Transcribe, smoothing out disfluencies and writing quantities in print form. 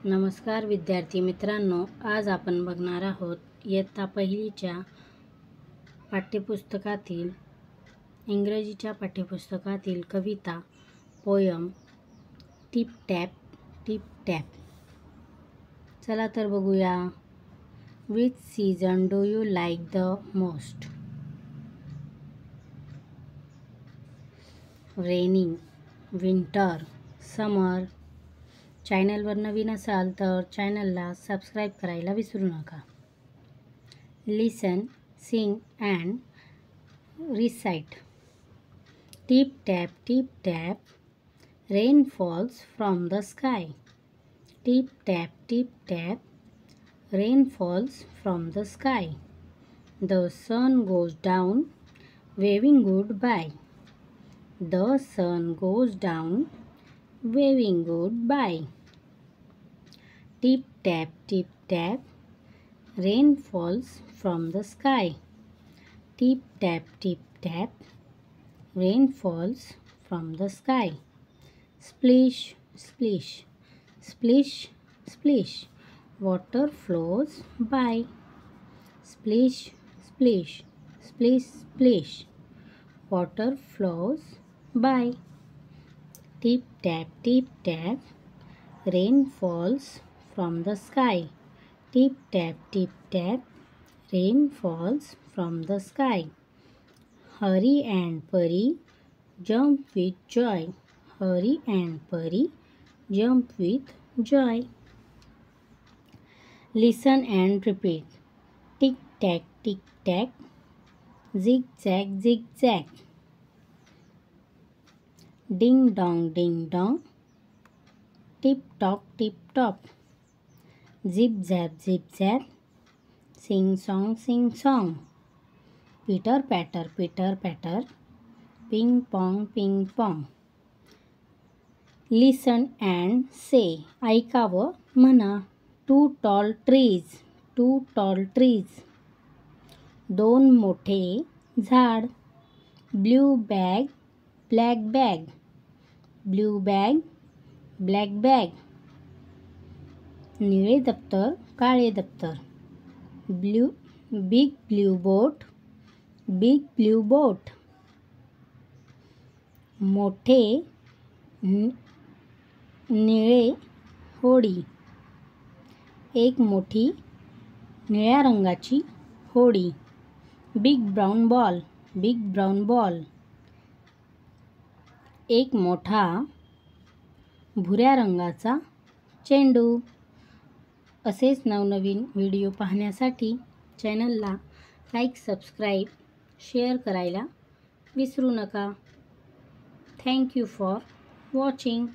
नमस्कार विद्यार्थी मित्रांनो, आज आपण बघणार आहोत इयत्ता पहिलीच्या पाठ्यपुस्तकातील इंग्रजीच्या पाठ्यपुस्तकातील कविता पोयम टिप टॅप। चला तर बघूया. Which season do you like the most? Raining, winter, summer. चॅनलवर नवीन असाल तर चॅनलला सबस्क्राईब करायला विसरू नका. Listen, sing and recite. Tip tap, rain falls from the sky. Tip tap, rain falls from the sky. The sun goes down, waving goodbye. The sun goes down, waving goodbye. Tip tap, rain falls from the sky. Tip tap, rain falls from the sky. Splish, splish, water flows by. Splish, splish, water flows by. Tip tap, rain falls from the sky. Tip tap, rain falls from the sky. Hurry and Purry, jump with joy. Hurry and Purry, jump with joy. Listen and repeat. Tick tack, zig zag. Ding dong, tip top. Zip zap, sing song. Pitter patter, ping pong. Listen and say. ऐकावं म्हणा. Two tall trees. दोन मोठे झाड. Blue bag, black bag. Blue bag, black bag. निळे दप्तर, काळे दप्तर. Big blue boat. मोठे निळे होडी. एक मोठी निळ्या रंगाची होडी. Big brown ball. एक मोठा भुऱ्या रंगाचा चेंडू. असेच नवनवीन व्हिडिओ पाहण्यासाठी चॅनलला लाईक, सबस्क्राईब, शेअर करायला विसरू नका. Thank you for watching.